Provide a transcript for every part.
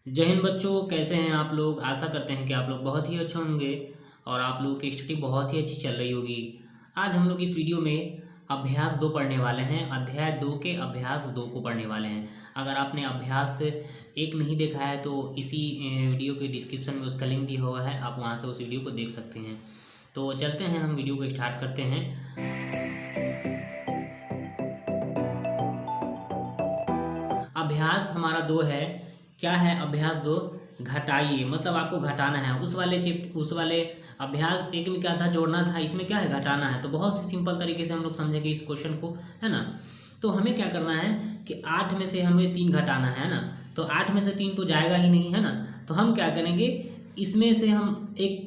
जय हिंद बच्चों, कैसे हैं आप लोग। आशा करते हैं कि आप लोग बहुत ही अच्छे होंगे और आप लोगों की स्टडी बहुत ही अच्छी चल रही होगी। आज हम लोग इस वीडियो में अभ्यास 2 पढ़ने वाले हैं। अध्याय 2 के अभ्यास 2 को पढ़ने वाले हैं। अगर आपने अभ्यास 1 नहीं देखा है तो इसी वीडियो के डिस्क्रिप्शन में उसका लिंक दिया हुआ है, आप वहाँ से उस वीडियो को देख सकते हैं। तो चलते हैं, हम वीडियो को स्टार्ट करते हैं। अभ्यास हमारा 2 है। क्या है अभ्यास 2? घटाइए, मतलब आपको घटाना है। उस वाले अभ्यास 1 में क्या था? जोड़ना था। इसमें क्या है? घटाना है। तो बहुत सी सिंपल तरीके से हम लोग समझेंगे इस क्वेश्चन को, है ना। तो हमें क्या करना है कि 8 में से हमें 3 घटाना है ना। तो 8 में से 3 तो जाएगा ही नहीं, है ना। तो हम क्या करेंगे, इसमें से हम एक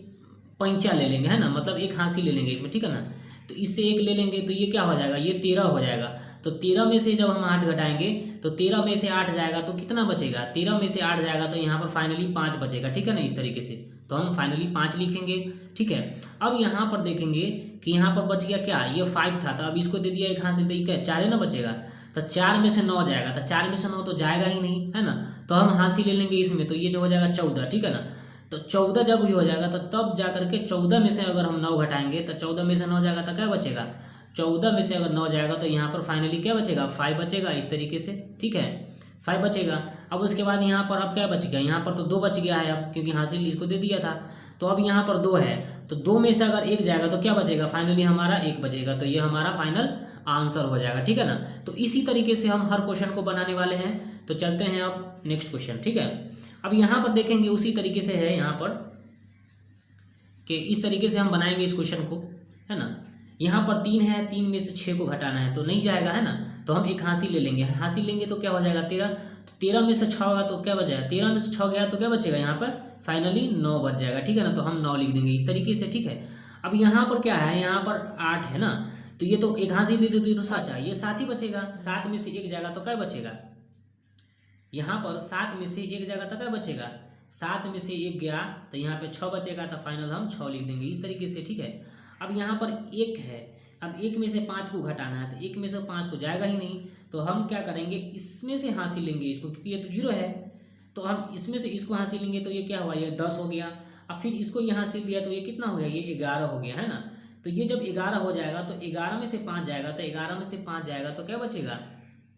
पैंचा ले लेंगे, है ना, मतलब एक हाँसी ले लेंगे इसमें, ठीक है ना। तो इससे एक ले लेंगे तो ये क्या हो जाएगा? ये 13 हो जाएगा। तो 13 में से जब हम 8 घटाएंगे तो 13 में से 8 जाएगा तो कितना बचेगा? 13 में से 8 जाएगा तो यहाँ पर फाइनली 5 बचेगा, ठीक है ना। इस तरीके से तो हम फाइनली 5 लिखेंगे, ठीक है। अब यहाँ पर देखेंगे कि यहाँ पर बच गया क्या? ये 5 था, तो अब इसको दे दिया एक हासिल, तो ये क्या 4 ना बचेगा। तो 4 में से 9 जाएगा, तो 4 में से 9 तो जाएगा ही नहीं, है ना। तो हम हासिल ले लेंगे इसमें, तो ये जो हो जाएगा 14, ठीक है ना। तो 14 जब ही हो जाएगा तो तब जा करके 14 में से अगर हम 9 घटाएंगे तो 14 में से 9 जाएगा तो क्या बचेगा? 14 में से अगर 9 जाएगा तो यहाँ पर फाइनली क्या बचेगा? 5 बचेगा, इस तरीके से, ठीक है। 5 बचेगा। अब उसके बाद यहाँ पर अब क्या बच गया? यहाँ पर तो 2 बच गया है अब, क्योंकि हासिल इसको दे दिया था। तो अब यहाँ पर 2 है, तो 2 में से अगर 1 जाएगा तो क्या बचेगा? फाइनली हमारा 1 बचेगा। तो ये हमारा फाइनल आंसर हो जाएगा, ठीक है ना। तो इसी तरीके से हम हर क्वेश्चन को बनाने वाले हैं। तो चलते हैं अब नेक्स्ट क्वेश्चन, ठीक है। अब यहाँ पर देखेंगे उसी तरीके से है यहाँ पर कि इस तरीके से हम बनाएंगे इस क्वेश्चन को, है ना। यहाँ पर 3 है, 3 में से 6 को घटाना है तो नहीं जाएगा, है ना। तो हम एक हासिल ले लेंगे, हासिल लेंगे तो क्या हो जाएगा? 13। तो 13 में से 6 होगा तो क्या बचेगा? 13 में से 6 गया तो क्या बचेगा? यहाँ पर फाइनली 9 बच जाएगा, ठीक है ना। तो हम 9 लिख देंगे इस तरीके से, ठीक है। अब यहाँ पर क्या है? यहाँ पर 8 है ना, तो ये तो एक हासिल दे दे तो ये तो 7 है, ये 7 ही बचेगा। 7 में से 1 जाएगा तो क्या बचेगा? यहाँ पर 7 में से 1 जाएगा तो क्या बचेगा? 7 में से 1 गया तो यहाँ पे 6 बचेगा, तो फाइनल हम 6 लिख देंगे इस तरीके से, ठीक है। अब यहाँ पर 1 है, अब 1 में से 5 को घटाना है, तो 1 में से 5 तो जाएगा ही नहीं। तो हम क्या करेंगे, इसमें से हासिल लेंगे इसको, क्योंकि ये तो 0 है। तो हम इसमें से इसको हासिल लेंगे तो ये क्या हुआ? ये 10 हो गया। अब फिर इसको ये हासिल दिया तो ये कितना हो गया? ये 11 हो गया, है ना। तो ये जब 11 हो जाएगा तो 11 में से 5 जाएगा, तो 11 में से 5 जाएगा तो क्या बचेगा?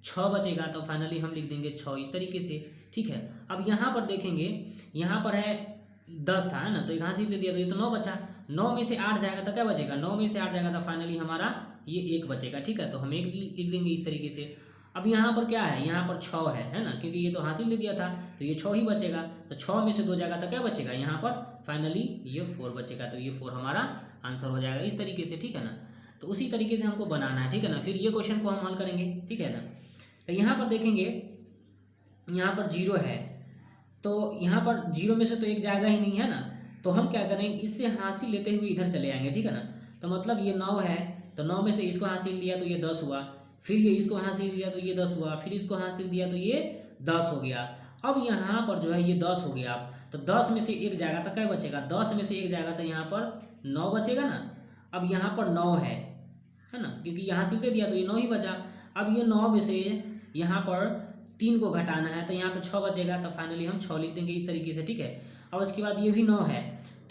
6 बचेगा। तो फाइनली हम लिख देंगे 6 इस तरीके से, ठीक है। अब यहाँ पर देखेंगे, यहाँ पर है 10 था, है ना, तो एक हासिल दे दिया तो ये तो 9 बचा। 9 में से 8 जाएगा तो क्या बचेगा? 9 में से 8 जाएगा तो फाइनली हमारा ये 1 बचेगा, ठीक है। तो हम 1 लिख देंगे इस तरीके से। अब यहाँ पर क्या है? यहाँ पर 6 है ना, क्योंकि ये तो हासिल दे दिया था तो ये 6 ही बचेगा। तो 6 में से 2 जाएगा तो क्या बचेगा? यहाँ पर फाइनली ये 4 बचेगा। तो ये 4 हमारा आंसर हो जाएगा इस तरीके से, ठीक है ना। तो उसी तरीके से हमको बनाना है, ठीक है ना। फिर ये क्वेश्चन को हम हल करेंगे, ठीक है ना। तो यहाँ पर देखेंगे, यहाँ पर 0 है, तो यहाँ पर 0 में से तो 1 जाएगा ही नहीं, है ना। तो हम क्या करेंगे, इससे हासिल लेते हुए इधर चले आएंगे, ठीक है ना। तो मतलब ये 9 है, तो 9 में से इसको हासिल दिया तो ये 10 हुआ। फिर ये इसको हासिल दिया तो ये 10 हुआ। फिर इसको हासिल दिया तो ये 10 हो गया। अब यहाँ पर जो है ये 10 हो गया। तो 10 में से 1 जाएगा तो क्या बचेगा? 10 में से 1 जाएगा तो यहाँ पर 9 बचेगा ना। अब यहाँ पर 9 है ना, क्योंकि यहाँ हासिल दे दिया तो ये 9 ही बचा। अब ये 9 में से यहाँ पर 3 को घटाना है तो यहाँ पे 6 बचेगा। तो फाइनली हम 6 लिख देंगे इस तरीके से, ठीक है। अब उसके बाद ये भी 9 है,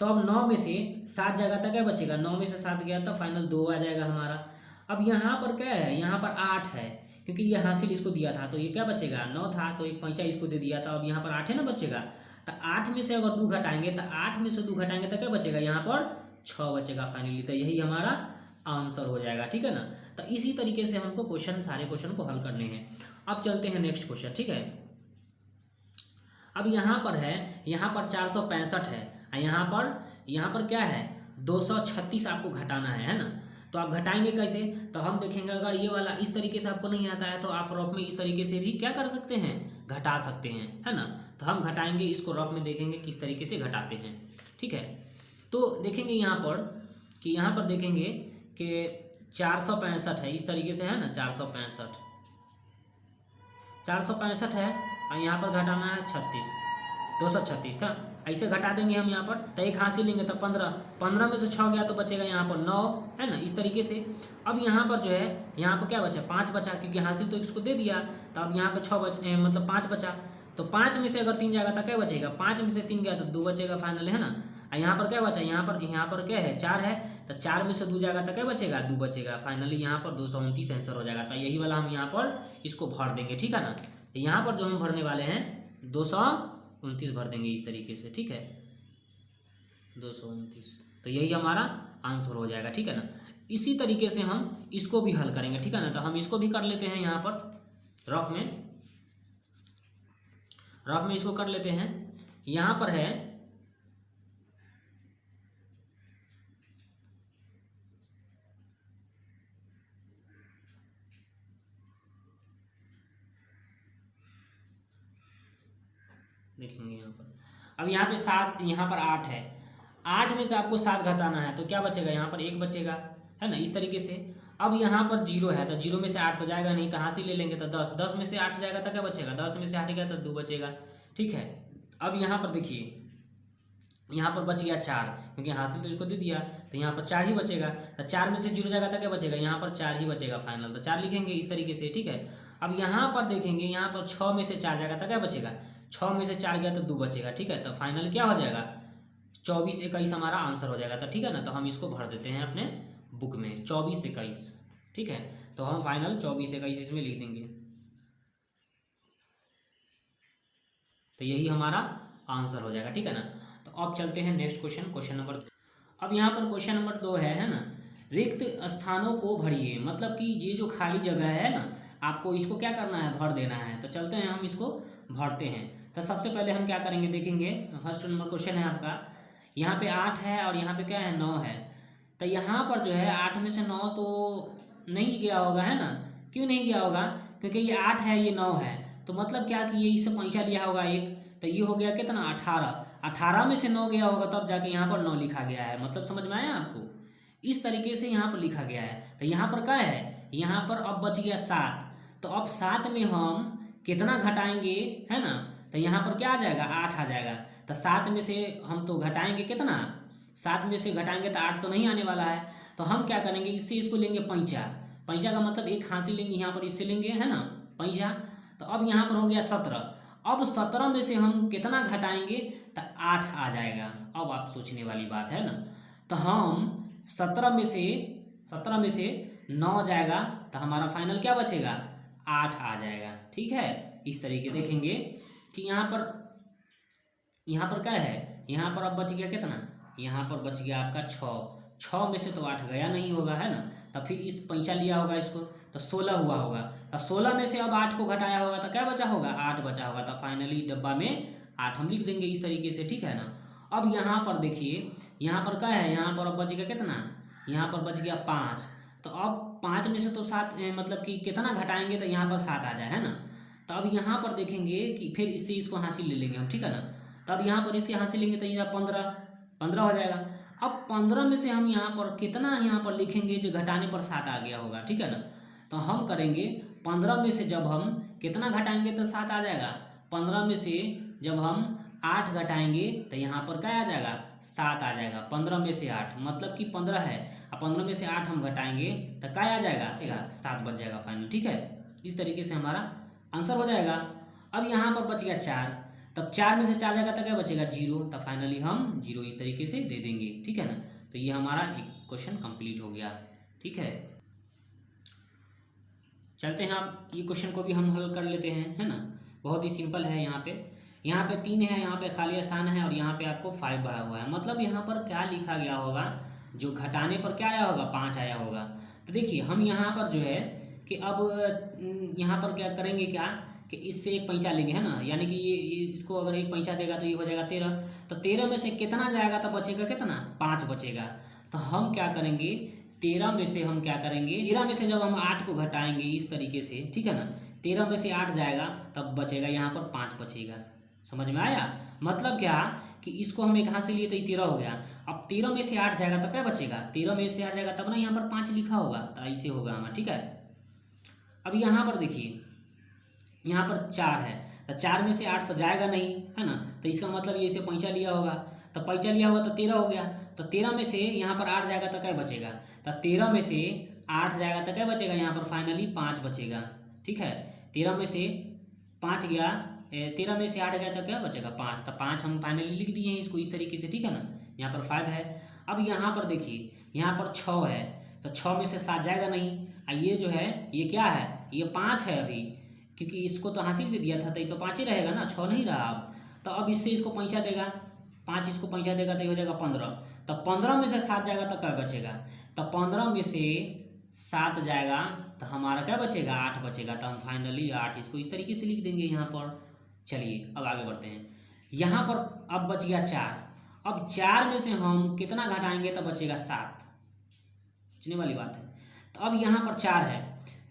तो अब 9 में से 7 जाएगा तो क्या बचेगा? 9 में से 7 गया तो फाइनल 2 आ जाएगा हमारा। अब यहाँ पर क्या है? यहाँ पर 8 है, क्योंकि ये हासिल इसको दिया था तो ये क्या बचेगा? 9 था तो एक पैंचा इसको दे दिया था। अब यहाँ पर 8 है ना बचेगा। तो 8 में से अगर 2 घटाएंगे तो 8 में से 2 घटाएंगे तो क्या बचेगा? यहाँ पर 6 बचेगा फाइनली। तो यही हमारा आंसर हो जाएगा, ठीक है ना। तो इसी तरीके से हमको सारे क्वेश्चन को हल करने हैं। अब चलते हैं नेक्स्ट क्वेश्चन, ठीक है। अब यहाँ पर है, यहाँ पर 465 है, यहाँ पर क्या है? 236 आपको घटाना है ना। तो आप घटाएंगे कैसे? तो हम देखेंगे, अगर ये वाला इस तरीके से आपको नहीं आता है तो आप रफ में इस तरीके से भी क्या कर सकते हैं? घटा सकते हैं, है ना। तो हम घटाएंगे इसको, रफ में देखेंगे किस तरीके से घटाते हैं, ठीक है। तो देखेंगे यहाँ पर कि यहाँ पर देखेंगे कि 465 है, इस तरीके से, है ना। 465 है और यहाँ पर घटाना है 36, 236 था। ऐसे घटा देंगे हम यहाँ पर, तो एक हासिल लेंगे तो 15 में से 6 गया तो बचेगा यहाँ पर 9, है ना, इस तरीके से। अब यहाँ पर जो है, यहाँ पर क्या बचा? 5 बचा, क्योंकि हासिल तो इसको दे दिया। तो अब यहाँ पर 6 मतलब 5 बचा। तो 5 में से अगर 3 जाएगा तो क्या बचेगा, 5 में से 3 गया तो 2 बचेगा फाइनल, है ना। यहाँ पर क्या बचा, यहाँ पर क्या है 4 है, तो 4 में से 2 जाएगा तो क्या बचेगा, 2 बचेगा फाइनली। यहाँ पर 229 आंसर हो जाएगा। तो यही वाला हम यहाँ पर इसको भर देंगे, ठीक है ना। यहाँ पर जो हम भरने वाले हैं 229 भर देंगे इस तरीके से, ठीक है, 229। तो यही हमारा आंसर हो जाएगा, ठीक है ना। इसी तरीके से हम इसको भी हल करेंगे, ठीक है ना। तो हम इसको भी कर लेते हैं यहाँ पर रफ में इसको कर लेते हैं। यहाँ पर है देखेंगे यहाँ पर, अब यहाँ पे 7, यहाँ पर 8 है, 8 में से आपको 7 घटाना है तो क्या बचेगा, यहाँ पर 1 बचेगा, है ना, इस तरीके से। अब यहाँ पर 0 है तो 0 में से 8 तो जाएगा नहीं, तो हासिल ले लेंगे तो 10, 10 में से 8 जाएगा तो क्या बचेगा, 10 में से 8 गया तो 2 बचेगा, ठीक है। अब यहाँ पर देखिए, यहाँ पर बच गया 4, क्योंकि हासिल तो इसको दे दिया, तो यहाँ पर 4 ही बचेगा। तो 4 में से 0 जाएगा तो क्या बचेगा, यहाँ पर 4 ही बचेगा फाइनल, तो 4 लिखेंगे इस तरीके से, ठीक है। अब यहाँ पर देखेंगे, यहाँ पर 6 में से 4 जाएगा तो क्या बचेगा, 6 में से 4 गया तो 2 बचेगा, ठीक है। तो फाइनल क्या हो जाएगा, 24 21 हमारा आंसर हो जाएगा, तो ठीक है ना। तो हम इसको भर देते हैं अपने बुक में 24 21, ठीक है। तो हम फाइनल 24 21 इसमें लिख देंगे, तो यही हमारा आंसर हो जाएगा, ठीक है ना। तो अब चलते हैं नेक्स्ट क्वेश्चन नंबर। अब यहाँ पर क्वेश्चन नंबर 2 है ना, रिक्त स्थानों को भरिए, मतलब कि ये जो खाली जगह है ना, आपको इसको क्या करना है, भर देना है। तो चलते हैं हम इसको भरते हैं। तो सबसे पहले हम क्या करेंगे, देखेंगे फर्स्ट नंबर क्वेश्चन है आपका, यहाँ पे 8 है और यहाँ पे क्या है 9 है। तो यहाँ पर जो है 8 में से 9 तो नहीं गया होगा, है ना। क्यों नहीं गया होगा, क्योंकि ये 8 है ये 9 है, तो मतलब क्या कि ये इससे पैसा लिया होगा एक, तो ये हो गया कितना 18, 18 में से 9 गया होगा तब जाके यहाँ पर 9 लिखा गया है। मतलब समझ में आया आपको, इस तरीके से यहाँ पर लिखा गया है। तो यहाँ पर क्या है, यहाँ पर अब बच गया 7, तो अब 7 में हम कितना घटाएंगे, है ना। तो यहाँ पर क्या आ जाएगा, 8 आ जाएगा। तो 7 में से हम तो घटाएंगे कितना, 7 में से घटाएंगे तो 8 तो नहीं आने वाला है। तो हम क्या करेंगे, इससे इसको लेंगे पैंचा, पैंचा का मतलब एक हासिल लेंगे, यहाँ पर इससे लेंगे, है ना, पैंचा। तो अब यहाँ पर हो गया 17, अब 17 में से हम कितना घटाएंगे तो 8 आ जाएगा। अब आप सोचने वाली बात है ना। तो हम 17 में से 9 जाएगा तो हमारा फाइनल क्या बचेगा, 8 आ जाएगा, ठीक है। इस तरीके से देखेंगे कि यहाँ पर क्या है, यहाँ पर अब बच गया कितना, यहाँ पर बच गया आपका 6 में से तो 8 गया नहीं होगा, है ना। तो फिर इस पैंचा लिया होगा इसको, तो 16 हुआ होगा। तो 16 में से अब 8 को घटाया होगा तो क्या बचा होगा, 8 बचा होगा। तो फाइनली डब्बा में 8 हम लिख देंगे इस तरीके से, ठीक है ना। अब यहाँ पर देखिए, यहाँ पर क्या है, यहाँ पर अब बच गया कितना, यहाँ पर बच गया 5। तो अब 5 में से तो 7 मतलब कि कितना घटाएंगे तो यहाँ पर 7 आ जाए, है ना। तो अब यहाँ पर देखेंगे कि फिर इससे इसको हासिल ले लेंगे हम, ठीक है ना। तो अब यहाँ पर इसके हासिल लेंगे तो ये 15 हो जाएगा। अब 15 में से हम यहाँ पर कितना यहाँ पर लिखेंगे जो घटाने पर 7 आ गया होगा, ठीक है ना। तो हम करेंगे 15 में से जब हम कितना घटाएंगे तो 7 आ जाएगा, 15 में से जब हम 8 घटाएंगे तो यहाँ पर क्या आ जाएगा, 7 आ जाएगा। 15 में से 8 मतलब कि 15 है, अब 15 में से 8 हम घटाएंगे तो क्या आ जाएगा, 7 बच जाएगा फाइनल, ठीक है। इस तरीके से हमारा आंसर हो जाएगा। अब यहाँ पर बच गया 4, तब 4 में से 4 जाएगा तो क्या बचेगा 0, तब फाइनली हम 0 इस तरीके से दे देंगे, ठीक है ना। तो ये हमारा एक क्वेश्चन कंप्लीट हो गया, ठीक है। चलते हैं आप ये क्वेश्चन को भी हम हल कर लेते हैं, है ना। बहुत ही सिंपल है। यहाँ पे 3 है, यहाँ पे खाली स्थान है और यहाँ पे आपको 5 भरा हुआ है। मतलब यहाँ पर क्या लिखा गया होगा, जो घटाने पर क्या आया होगा, 5 आया होगा। तो देखिए हम यहाँ पर जो है कि अब यहाँ पर क्या करेंगे, क्या कि इससे एक पैंचा लेंगे, है ना। यानी कि ये इसको अगर एक पैंचा देगा तो ये हो जाएगा 13। तो 13 में से कितना जाएगा तो बचेगा कितना, 5 बचेगा। तो हम क्या करेंगे, 13 में से हम क्या करेंगे, 13 में से जब हम 8 को घटाएंगे इस तरीके से, ठीक है ना, 13 में से 8 जाएगा तब बचेगा यहाँ पर 5 बचेगा। समझ में आया। मतलब क्या कि इसको हम एक हाथ से लिए तो 13 हो गया। अब 13 में से 8 जाएगा तो क्या बचेगा, 13 में से 8 जाएगा तब ना यहाँ पर 5 लिखा होगा, तो ऐसे होगा हमारा, ठीक है। अब यहाँ पर देखिए, यहाँ पर 4 है, तो 4 में से 8 तो जाएगा नहीं, है ना। तो इसका मतलब ये इसे पैंचा लिया होगा, तो पैंचा लिया होगा तो 13 हो गया। तो 13 में से यहाँ पर 8 जाएगा तो क्या बचेगा, तो 13 में से 8 जाएगा तो क्या बचेगा, यहाँ पर फाइनली 5 बचेगा, ठीक है। 13 में से 5 गया 13 में से 8 गया तो क्या बचेगा 5, तो 5 हम फाइनली लिख दिए हैं इसको इस तरीके से, ठीक है ना। यहाँ पर 5 है। अब यहाँ पर देखिए यहाँ पर 6 है, तो 6 में से 7 जाएगा नहीं। ये जो है ये क्या है, ये 5 है अभी, क्योंकि इसको तो हासिल दे दिया था, तो ये तो 5 ही रहेगा ना, 6 नहीं रहा अब। तो अब इससे इसको पैंचा देगा, 5 इसको पैंचा देगा तो ये हो जाएगा 15। तो 15 में से 7 जाएगा तो क्या बचेगा, तो 15 में से 7 जाएगा तो हमारा क्या बचेगा 8 बचेगा। तो हम फाइनली 8 इसको इस तरीके से लिख देंगे यहाँ पर। चलिए अब आगे बढ़ते हैं। यहाँ पर अब बच गया 4। अब 4 में से हम कितना घटाएंगे तो बचेगा 7, सोचने वाली बात है। तो अब यहाँ पर 4 है,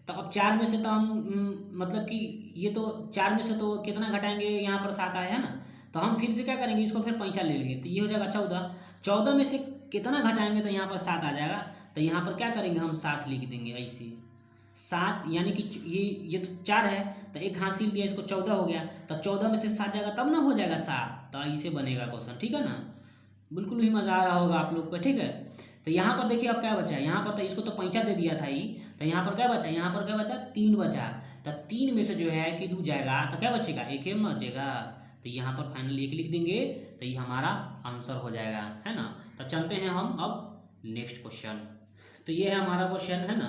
तो अब 4 में से तो हम मतलब कि ये तो 4 में से तो कितना घटाएंगे, यहाँ पर 7 आया है ना, तो हम फिर से क्या करेंगे इसको फिर पैंचा ले लेंगे, तो ये हो जाएगा 14। 14 में से कितना घटाएंगे तो यहाँ पर 7 आ जाएगा, तो यहाँ पर क्या करेंगे हम 7 लिख देंगे ऐसे 7, यानी कि ये तो 4 है, तो एक हासिल दिया इसको 14 हो गया, तो 14 में से 7 जाएगा तब ना हो जाएगा 7, तो ऐसे बनेगा क्वेश्चन, ठीक है ना। बिल्कुल ही मज़ा आ रहा होगा आप लोग को, ठीक है। तो यहाँ पर देखिए अब क्या बचा है, यहाँ पर तो इसको तो पैंचा दे दिया था ही, तो यहाँ पर क्या बचा, यहाँ पर क्या बचा 3 बचा। तो 3 में से जो है कि 2 जाएगा तो क्या बचेगा 1 ही बचेगा, तो यहाँ पर फाइनली 1 लिख देंगे, तो ये हमारा आंसर हो जाएगा, है ना। तो चलते हैं हम अब नेक्स्ट क्वेश्चन। तो ये है हमारा क्वेश्चन, है ना।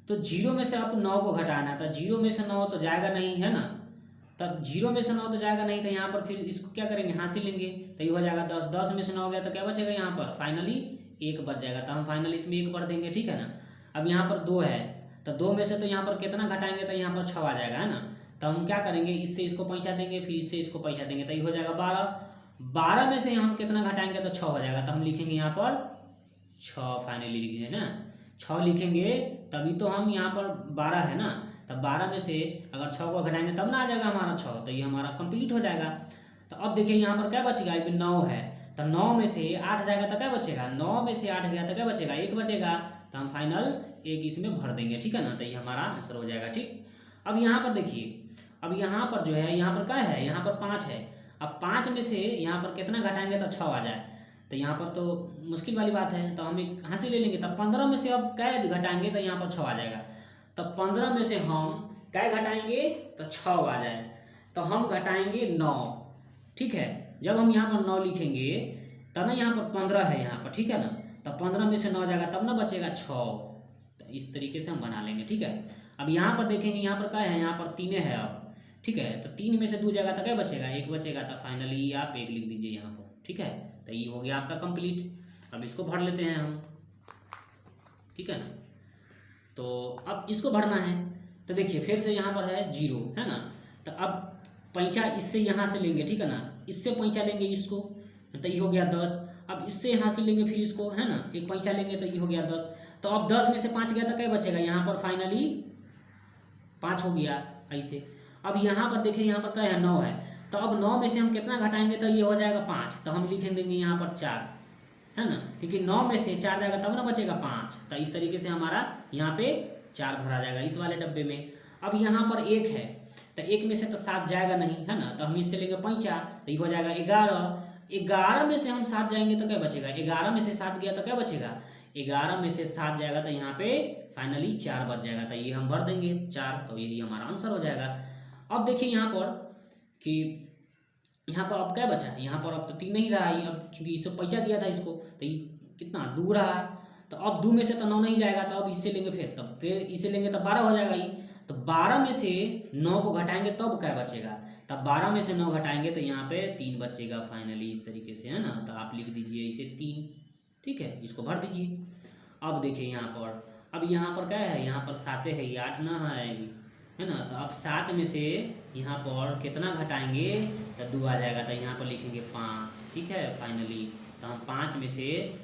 तो 0 में से आपको 9 को घटाना है, तो 0 में से 9 तो जाएगा नहीं, है ना। तब 0 में से 9 तो जाएगा नहीं, तो यहाँ पर फिर इसको क्या करेंगे हासिल लेंगे, तो ये हो जाएगा 10। 10 में से 9 गया तो क्या बचेगा यहाँ पर फाइनली 1 बच जाएगा, तो हम फाइनली इसमें 1 भर देंगे, ठीक है ना। अब यहाँ पर 2 है, तो 2 में से तो यहाँ पर कितना घटाएंगे तो यहाँ पर 6 आ जाएगा, है ना। तो हम क्या करेंगे इससे इसको पैंचा देंगे, फिर इससे इसको पैंचा देंगे, तो ये हो जाएगा 12। 12 में से हम कितना घटाएंगे तो 6 हो जाएगा, तो हम लिखेंगे यहाँ पर 6 फाइनली लिखेंगे ना, 6 लिखेंगे, तभी तो हम यहाँ पर 12 है ना, तब 12 में से अगर 6 को घटाएंगे तब ना आ जाएगा हमारा 6, तो ये हमारा कंप्लीट हो जाएगा। तो अब देखिए यहाँ पर क्या बचेगा, अभी 9 है, तो 9 में से 8 जाएगा तो क्या बचेगा, 9 में से 8 गया तो क्या बचेगा 1 बचेगा, तो हम फाइनल 1 इसमें भर देंगे, ठीक है ना। तो ये हमारा आंसर हो जाएगा, ठीक। अब यहाँ पर देखिए, अब यहाँ पर जो है यहाँ पर क्या है, यहाँ पर 5 है। अब 5 में से यहाँ पर कितना घटाएंगे तो 6 आ जाए, तो यहाँ पर तो मुश्किल वाली बात है, तो हम एक हासिल ले लेंगे। तब 15 में से अब क्या घटाएंगे तो यहाँ पर 6 आ जाएगा, तब 15 में से हम क्या घटाएंगे तो 6 आ जाए, तो हम घटाएंगे 9, ठीक है। जब हम यहाँ पर 9 लिखेंगे तब ना यहाँ पर 15 है यहाँ पर, ठीक है ना, तब 15 में से 9 जाएगा तब ना बचेगा 6, तो इस तरीके से हम बना लेंगे, ठीक है। अब यहाँ पर देखेंगे यहाँ पर क्या है, यहाँ पर 3 है अब, ठीक है। तो 3 में से 2 जाएगा तो क्या बचेगा 1 बचेगा, तो फाइनली आप 1 लिख दीजिए यहाँ पर, ठीक है। तो ये हो गया आपका कंप्लीट। अब इसको भर लेते हैं हम, ठीक है ना। तो अब इसको भरना है, तो देखिए फिर से यहाँ पर है 0, है ना। तो अब पैंचा इससे यहाँ से लेंगे, ठीक है ना, इससे पैंचा लेंगे इसको, तो ये हो गया 10। अब इससे यहाँ से लेंगे फिर इसको, है ना, एक पैंचा लेंगे तो ये हो गया 10। तो अब 10 में से 5 गया तो क्या बचेगा, यहाँ पर फाइनली 5 हो गया ऐसे। अब यहाँ पर देखिए यहाँ पर क्या है 9 है, तो अब 9 में से हम कितना घटाएंगे तो ये हो जाएगा 5, तो हम लिख देंगे यहाँ पर 4, है ना, क्योंकि 9 में से 4 जाएगा तब ना बचेगा 5, तो इस तरीके से हमारा यहाँ पे 4 भरा जाएगा इस वाले डब्बे में। अब यहाँ पर 1 है, तो 1 में से तो 7 जाएगा नहीं, है ना, तो हम इससे लेंगे पैंचा, तो ये हो जाएगा 11। 11 में से हम 7 जाएंगे तो क्या बचेगा, 11 में से 7 गया तो क्या बचेगा, 11 में से 7 जाएगा तो यहाँ पे फाइनली 4 बच जाएगा, तो ये हम भर देंगे 4, तो यही हमारा आंसर हो जाएगा। अब देखिए यहाँ पर कि यहाँ पर अब क्या बचा है, यहाँ पर अब तो 3 नहीं रहा है, अब क्योंकि इससे पैसा दिया था इसको, तो ये कितना 2 रहा, तो अब 2 में से तो 9 नहीं जाएगा, तो अब इससे लेंगे फिर इसे लेंगे तो 12 हो जाएगा ये। तो 12 में से 9 को घटाएंगे तब क्या बचेगा, तब 12 में से 9 घटाएंगे तो यहाँ पे 3 बचेगा फाइनली इस तरीके से, है ना। तो आप लिख दीजिए इसे 3, ठीक है, इसको भर दीजिए। अब देखिए यहाँ पर, अब यहाँ पर क्या है, यहाँ पर 7 है, ये 8 ना है ना। तो अब 7 में से यहाँ पर कितना घटाएंगे तो 2 आ जाएगा, तो यहाँ पर लिखेंगे 5, ठीक है फाइनली। तो हम 5 में से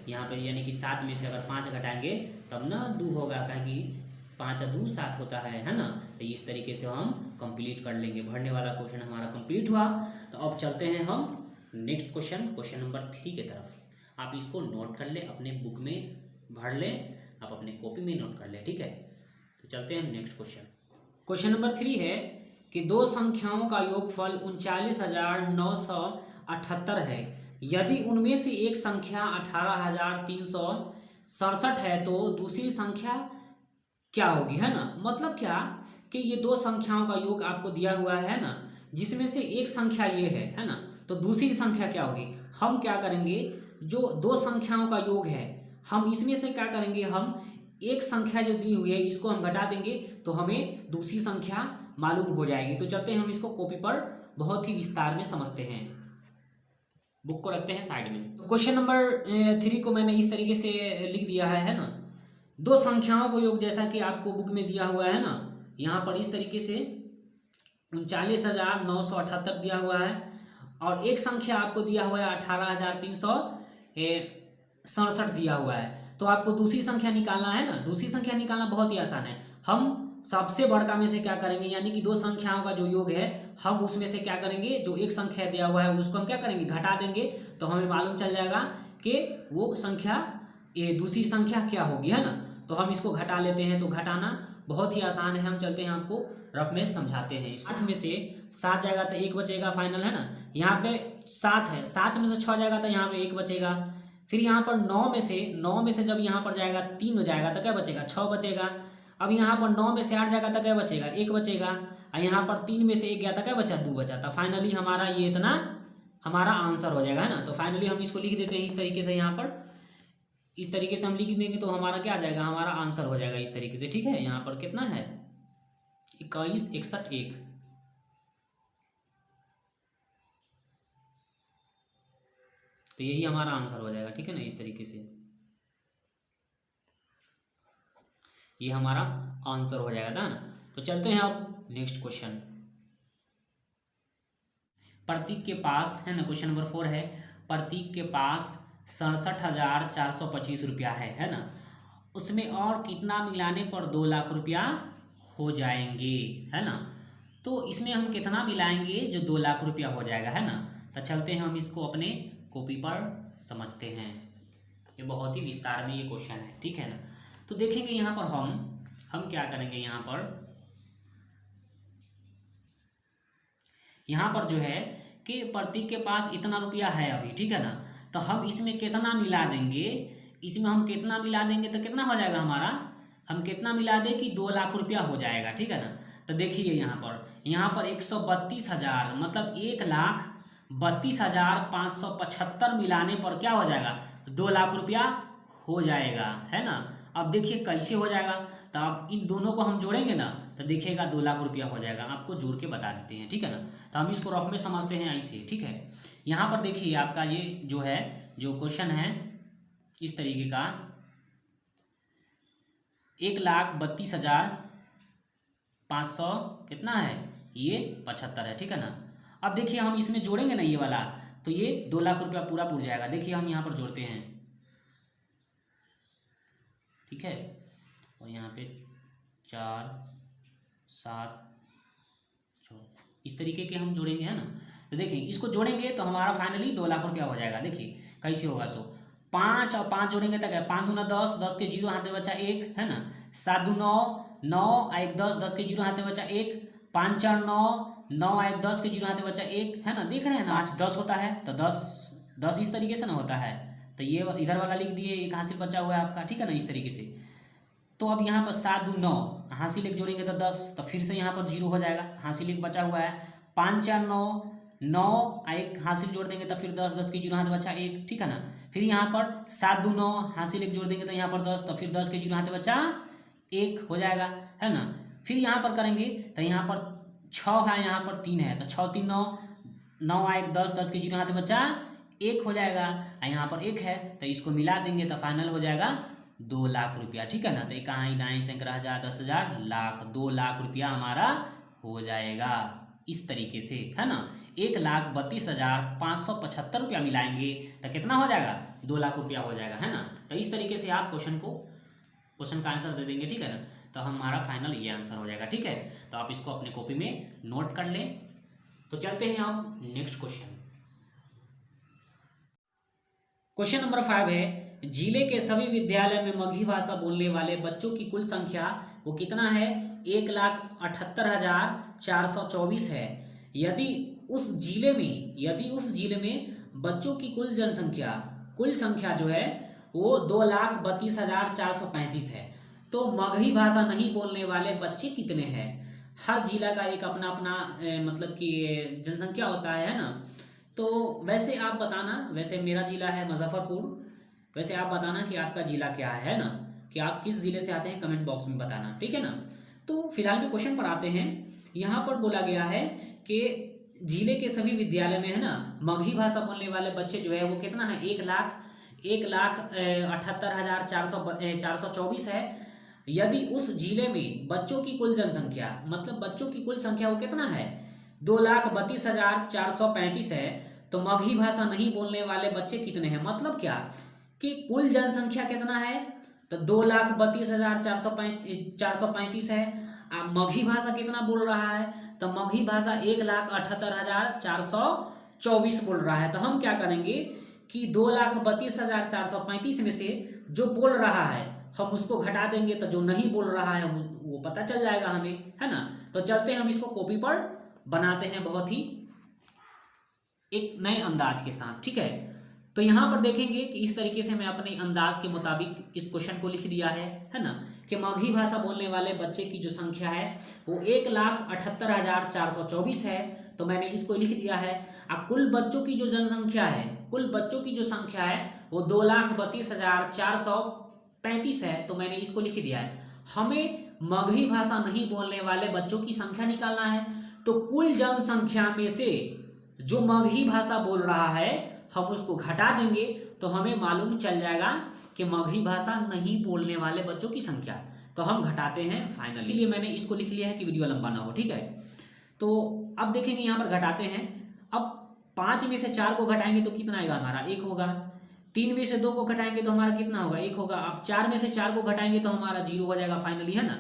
यहाँ पर यानी कि 7 में से अगर 5 घटाएंगे तब ना 2 होगा, कि 5 और 2 7 होता है ना। तो इस तरीके से हम कंप्लीट कर लेंगे, भरने वाला क्वेश्चन हमारा कंप्लीट हुआ। तो अब चलते हैं हम नेक्स्ट क्वेश्चन नंबर 3 की तरफ। आप इसको नोट कर ले, अपने बुक में भर लें, आप अपने कॉपी में नोट कर लें, ठीक है। तो चलते हैं नेक्स्ट क्वेश्चन नंबर 3 है कि 2 संख्याओं का योगफल 39,978 है। यदि उनमें से एक संख्या 18,367 है तो दूसरी संख्या क्या होगी, है ना। मतलब क्या कि ये 2 संख्याओं का योग आपको दिया हुआ है ना, जिसमें से एक संख्या ये है ना, तो दूसरी संख्या क्या होगी, हम क्या करेंगे, जो दो संख्याओं का योग है, हम इसमें से क्या करेंगे, हम एक संख्या जो दी हुई है इसको हम घटा देंगे तो हमें दूसरी संख्या मालूम हो जाएगी। तो चलते हैं हम इसको कॉपी पर बहुत ही विस्तार में समझते हैं। बुक को रखते हैं साइड में। तो क्वेश्चन नंबर 3 को मैंने इस तरीके से लिख दिया है ना, दो संख्याओं को योग जैसा कि आपको बुक में दिया हुआ है ना, यहाँ पर इस तरीके से 39,978 दिया हुआ है और एक संख्या आपको दिया हुआ है 18,367 दिया हुआ है। तो आपको दूसरी संख्या निकालना है ना, दूसरी संख्या निकालना बहुत ही आसान है। हम सबसे बड़का में से क्या करेंगे, यानी कि दो संख्याओं का जो योग है हम उसमें से क्या करेंगे, जो एक संख्या दिया हुआ है उसको हम क्या करेंगे, घटा देंगे तो हमें मालूम चल जाएगा कि वो संख्या ये दूसरी संख्या क्या होगी, है ना। तो हम इसको घटा लेते हैं। तो घटाना बहुत ही आसान है, हम चलते हैं आपको रफ में समझाते हैं। 8 में से 7 जाएगा तो 1 बचेगा, फाइनल है ना। यहाँ पे 7 है, 7 में से 6 जाएगा तो यहाँ पे 1 बचेगा। फिर यहाँ पर 9 में से जब यहाँ पर जाएगा 3 हो जाएगा तो क्या बचेगा, 6 बचेगा। अब यहाँ पर 9 में से 8 जाएगा तो क्या बचेगा, 1 बचेगा। और यहाँ पर 3 में से 1 गया तो क्या बचा, 2 बचा। तो फाइनली हमारा ये इतना हमारा आंसर हो जाएगा, है ना। तो फाइनली हम इसको लिख देते हैं इस तरीके से, यहाँ पर इस तरीके से हम लिख देंगे तो हमारा क्या आ जाएगा, हमारा आंसर हो जाएगा इस तरीके से, ठीक है। यहाँ पर कितना है, 21, 61, 1। तो यही हमारा आंसर हो जाएगा, ठीक है ना, इस तरीके से ये हमारा आंसर हो जाएगा ना। तो चलते हैं अब नेक्स्ट क्वेश्चन। प्रतीक के पास है ना, क्वेश्चन नंबर 4 है, प्रतीक के पास 67,425 रुपया है ना, उसमें और कितना मिलाने पर 2 लाख रुपया हो जाएंगे, है ना। तो इसमें हम कितना मिलाएंगे जो 2 लाख रुपया हो जाएगा, है ना। तो चलते हैं हम इसको अपने कॉपी पर समझते हैं। ये बहुत ही विस्तार में ये क्वेश्चन है, ठीक है ना। तो देखेंगे यहाँ पर हम क्या करेंगे, यहाँ पर जो है कि प्रतीक के पास इतना रुपया है अभी, ठीक है ना। तो हम इसमें कितना मिला देंगे, इसमें हम कितना मिला देंगे तो कितना हो जाएगा हमारा, हम कितना मिला दें कि 2 लाख रुपया हो जाएगा, ठीक है ना। तो देखिए यहाँ पर 132,000 मतलब 1,32,575 मिलाने पर क्या हो जाएगा, 2 लाख रुपया हो जाएगा, है ना। अब देखिए कैसे हो जाएगा, तो आप इन दोनों को हम जोड़ेंगे ना तो देखिएगा 2 लाख रुपया हो जाएगा। आपको जोड़ के बता देते हैं, ठीक है ना। तो हम इसको रफ में समझते हैं ऐसे, ठीक है। यहाँ पर देखिए आपका ये जो है जो क्वेश्चन है इस तरीके का 1,32,500 कितना है, ये 75 है, ठीक है ना। अब देखिए हम इसमें जोड़ेंगे ना ये वाला तो ये 2 लाख रुपया पूरा पूर जाएगा। देखिए हम यहाँ पर जोड़ते हैं, ठीक है। और यहाँ पे 4, 7, 6 इस तरीके के हम जोड़ेंगे, है ना। तो देखिए इसको जोड़ेंगे तो हमारा फाइनली 2 लाख रुपया हो जाएगा। देखिए कैसे होगा, 5 और 5 जोड़ेंगे तो क्या, 5 दूना 10, 10 के 0 हाथ में बचा 1, है ना। 7 दूना 9 और 1 10, 10 के 0 हाथ में बचा 1, 5 4 9, 9 और 1 10 के 0 हाथ में बचा 1, है ना। देख रहे हैं ना, 5 10 होता है तो 10 इस तरीके से ना होता है। तो ये इधर वाला लिख दिए, एक हासिल बचा हुआ है आपका, ठीक है ना, इस तरीके से। तो अब यहाँ पर 7 दूना 9, हासिल एक जोड़ेंगे तो 10, तो फिर से यहाँ पर 0 हो जाएगा, हासिल एक बचा हुआ है। 5 4 9, 9 और 1 हासिल जोड़ देंगे तो फिर 10, 10 के 0 हाथ बचा 1, ठीक है ना। फिर यहाँ पर 7 दूना 9, हासिल एक जोड़ देंगे तो यहाँ पर 10, तो फिर 10 के 0 हाथ बचा 1 हो जाएगा, है ना। फिर यहाँ पर करेंगे तो यहाँ पर 6 है, यहाँ पर 3 है, तो 6 3 9, 9 और 1 10, 10 के 0 हाथ बचा 1 हो जाएगा। और यहाँ पर 1 है तो इसको मिला देंगे तो फाइनल हो जाएगा 2 लाख रुपया, ठीक है ना। तो इकाई दाएं सैकड़ा हजार 10,000 लाख, 2 लाख रुपया हमारा हो जाएगा इस तरीके से, है ना। 1,32,575 रुपया मिलाएंगे तो कितना हो जाएगा, 2 लाख रुपया हो जाएगा, है ना। तो इस तरीके से आप क्वेश्चन का आंसर दे देंगे, ठीक है ना। तो हमारा फाइनल ये आंसर हो जाएगा, ठीक है। तो आप इसको अपने कॉपी में नोट कर लें। तो चलते हैं अब नेक्स्ट क्वेश्चन नंबर 5 है, जिले के सभी विद्यालय में मगही भाषा बोलने वाले बच्चों की कुल संख्या वो कितना है, 1,78,424 है। यदि उस जिले में बच्चों की कुल संख्या जो है वो 2,32,435 है, तो मगही भाषा नहीं बोलने वाले बच्चे कितने हैं। हर जिला का एक अपना अपना मतलब कि जनसंख्या होता है ना। तो वैसे आप बताना, वैसे मेरा जिला है मुजफ्फरपुर, वैसे आप बताना कि आपका जिला क्या है ना, कि आप किस जिले से आते हैं, कमेंट बॉक्स में बताना, ठीक है ना। तो फिलहाल में क्वेश्चन पर आते हैं। यहाँ पर बोला गया है कि जिले के सभी विद्यालय में है ना मगही भाषा बोलने वाले बच्चे जो है वो कितना है, 1,78,424 है। यदि उस जिले में बच्चों की कुल जनसंख्या, मतलब बच्चों की कुल संख्या वो कितना है, 2,32,435 है, तो मगही भाषा नहीं बोलने वाले बच्चे कितने हैं। मतलब क्या कि कुल जनसंख्या कितना है, तो 2,32,435 है। मगही भाषा कितना बोल रहा है, तो मगही भाषा 1,78,424 बोल रहा है। तो हम क्या करेंगे कि 2,32,435 में से जो बोल रहा है हम उसको घटा देंगे, तो जो नहीं बोल रहा है वो पता चल जाएगा हमें, है ना। तो चलते हैं हम इसको कॉपी पर बनाते हैं बहुत ही एक नए अंदाज के साथ, ठीक है। तो यहां पर देखेंगे कि इस तरीके से मैं अपने अंदाज के मुताबिक इस क्वेश्चन को लिख दिया है ना, कि मगही भाषा बोलने वाले बच्चे की जो संख्या है वो 1,78,424 है। तो मैंने इसको लिख दिया है। और कुल बच्चों की जो जनसंख्या है, कुल बच्चों की जो संख्या है वो 2,32,435 है। तो मैंने इसको लिख दिया है। हमें मगही भाषा नहीं बोलने वाले बच्चों की संख्या निकालना है। तो कुल जनसंख्या में से जो मगही भाषा बोल रहा है हम उसको घटा देंगे, तो हमें मालूम चल जाएगा कि मगही भाषा नहीं बोलने वाले बच्चों की संख्या। तो हम घटाते हैं फाइनली, इसलिए मैंने इसको लिख लिया है कि वीडियो लंबा ना हो, ठीक है। तो अब देखेंगे यहाँ पर घटाते हैं। अब 5 में से 4 को घटाएंगे तो कितना आएगा हमारा, 1 होगा। 3 में से 2 को घटाएंगे तो हमारा कितना होगा, 1 होगा। अब 4 में से 4 को घटाएंगे तो हमारा 0 हो जाएगा फाइनली, है ना।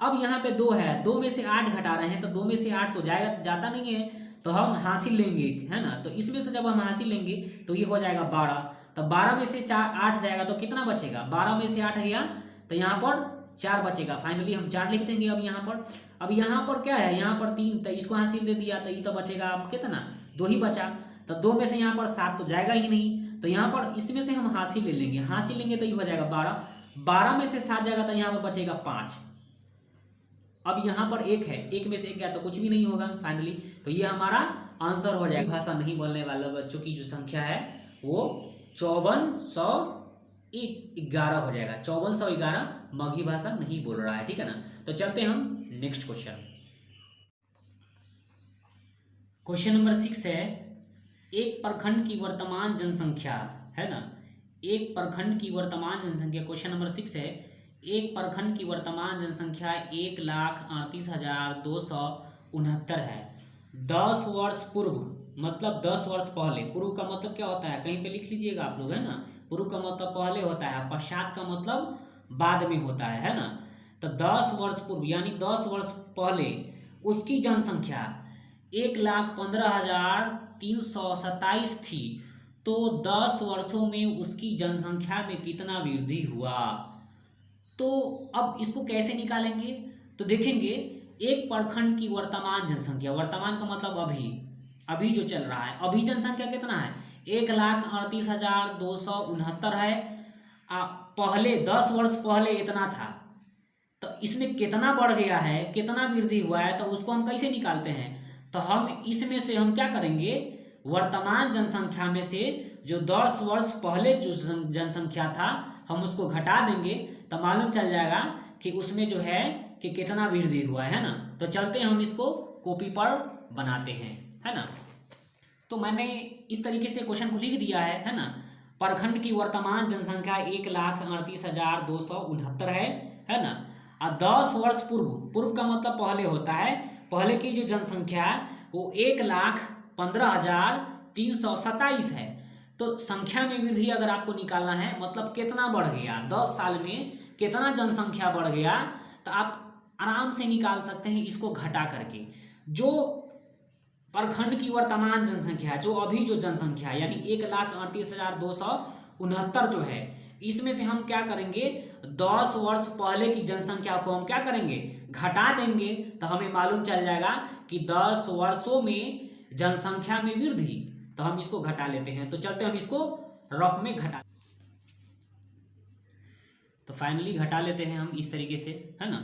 अब यहाँ पे 2 है, 2 में से 8 घटा रहे हैं, तो 2 में से 8 तो जाता नहीं है, तो हम हासिल लेंगे, है ना। तो इसमें से जब हम हासिल लेंगे तो ये हो जाएगा 12। तो 12 में से 8 जाएगा तो कितना बचेगा, 12 में से 8 गया तो यहाँ पर 4 बचेगा। फाइनली हम 4 लिख देंगे। अब यहाँ पर क्या है, यहाँ पर 3, तो इसको हासिल दे दिया तो ये तो बचेगा अब कितना, 2 ही बचा। तो 2 में से यहाँ पर 7 तो जाएगा ही नहीं, तो यहाँ पर इसमें से हम हासिल ले लेंगे, हासिल लेंगे तो ये हो जाएगा 12। 12 में से 7 जाएगा तो यहाँ पर बचेगा 5। अब यहाँ पर 1 है, 1 में से 1 गया तो कुछ भी नहीं होगा फाइनली। तो ये हमारा आंसर हो जाएगा। भाषा नहीं बोलने वाले बच्चों की जो संख्या है वो 5411 हो जाएगा। 5411 मगही भाषा नहीं बोल रहा है, ठीक है ना। तो चलते हम नेक्स्ट क्वेश्चन। क्वेश्चन नंबर 6 है, एक प्रखंड की वर्तमान जनसंख्या, है ना, एक प्रखंड की वर्तमान जनसंख्या। क्वेश्चन नंबर 6 है, एक प्रखंड की वर्तमान जनसंख्या 1,38,269 है। 10 वर्ष पूर्व, मतलब 10 वर्ष पहले। पूर्व का मतलब क्या होता है, कहीं पे लिख लीजिएगा आप लोग, है ना। पूर्व का मतलब पहले होता है, पश्चात का मतलब बाद में होता है ना। तो 10 वर्ष पूर्व यानी 10 वर्ष पहले उसकी जनसंख्या 1,15,327 थी। तो 10 वर्षों में उसकी जनसंख्या में कितना वृद्धि हुआ। तो अब इसको कैसे निकालेंगे, तो देखेंगे एक प्रखंड की वर्तमान जनसंख्या, वर्तमान का मतलब अभी जो चल रहा है, अभी जनसंख्या कितना है, 1,38,269 है। पहले 10 वर्ष पहले इतना था, तो इसमें कितना बढ़ गया है, कितना वृद्धि हुआ है, तो उसको हम कैसे निकालते हैं। तो हम इसमें से हम क्या करेंगे, वर्तमान जनसंख्या में से जो 10 वर्ष पहले जो जनसंख्या था हम उसको घटा देंगे, तो मालूम चल जाएगा कि उसमें जो है कि कितना वृद्धि हुआ है ना। तो चलते हैं हम इसको कॉपी पर बनाते हैं, है ना। तो मैंने इस तरीके से क्वेश्चन को लिख दिया है ना। प्रखंड की वर्तमान जनसंख्या 1,38,269 है ना। और 10 वर्ष पूर्व, पूर्व का मतलब पहले होता है, पहले की जो जनसंख्या है वो 1,15,327 है। तो संख्या में वृद्धि अगर आपको निकालना है, मतलब कितना बढ़ गया 10 साल में, कितना जनसंख्या बढ़ गया, तो आप आराम से निकाल सकते हैं इसको घटा करके। जो प्रखंड की वर्तमान जनसंख्या, जो अभी जो जनसंख्या यानी 1,38,269 जो है, इसमें से हम क्या करेंगे, 10 वर्ष पहले की जनसंख्या को हम क्या करेंगे, घटा देंगे। तो हमें मालूम चल जाएगा कि 10 वर्षों में जनसंख्या में वृद्धि, तो हम इसको घटा लेते हैं। तो चलते हम इसको रफ में घटा, तो फाइनली घटा लेते हैं हम इस तरीके से, है ना।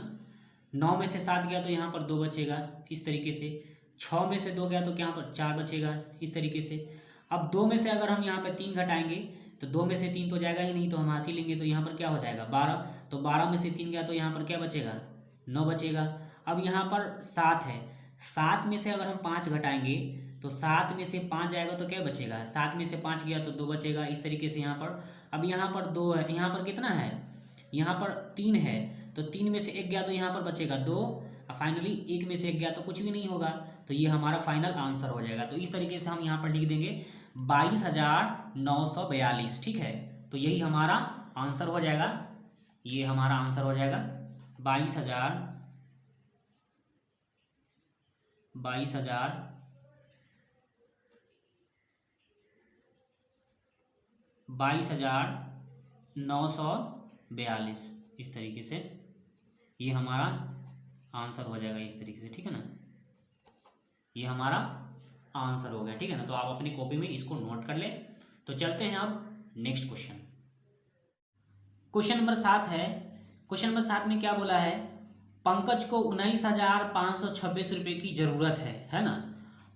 9 में से 7 गया तो यहाँ पर 2 बचेगा इस तरीके से। 6 में से 2 गया तो यहाँ पर 4 बचेगा इस तरीके से। अब 2 में से अगर हम यहाँ पे 3 घटाएंगे तो 2 में से 3 तो जाएगा ही नहीं, तो हम हासिल लेंगे तो यहाँ पर क्या हो जाएगा 12। तो 12 में से 3 गया तो यहाँ पर क्या बचेगा 9 बचेगा। अब यहाँ पर 7 है, 7 में से अगर हम 5 घटाएंगे तो 7 में से 5 जाएगा तो क्या बचेगा, 7 में से 5 गया तो 2 बचेगा इस तरीके से यहाँ पर। अब यहाँ पर 2 है, यहाँ पर कितना है, यहाँ पर 3 है, तो 3 में से 1 गया तो यहाँ पर बचेगा 2, और फाइनली 1 में से 1 गया तो कुछ भी नहीं होगा, तो ये हमारा फाइनल आंसर हो जाएगा। तो इस तरीके से हम यहाँ पर लिख देंगे 22,942, ठीक है। तो यही हमारा आंसर हो जाएगा, ये हमारा आंसर हो जाएगा 22,942 इस तरीके से ये हमारा आंसर हो जाएगा इस तरीके से, ठीक है ना। ये हमारा आंसर हो गया, ठीक है ना। तो आप अपनी कॉपी में इसको नोट कर ले। तो चलते हैं अब नेक्स्ट क्वेश्चन। क्वेश्चन नंबर 7 है। क्वेश्चन नंबर 7 में क्या बोला है, पंकज को 19,526 रुपये की जरूरत है ना।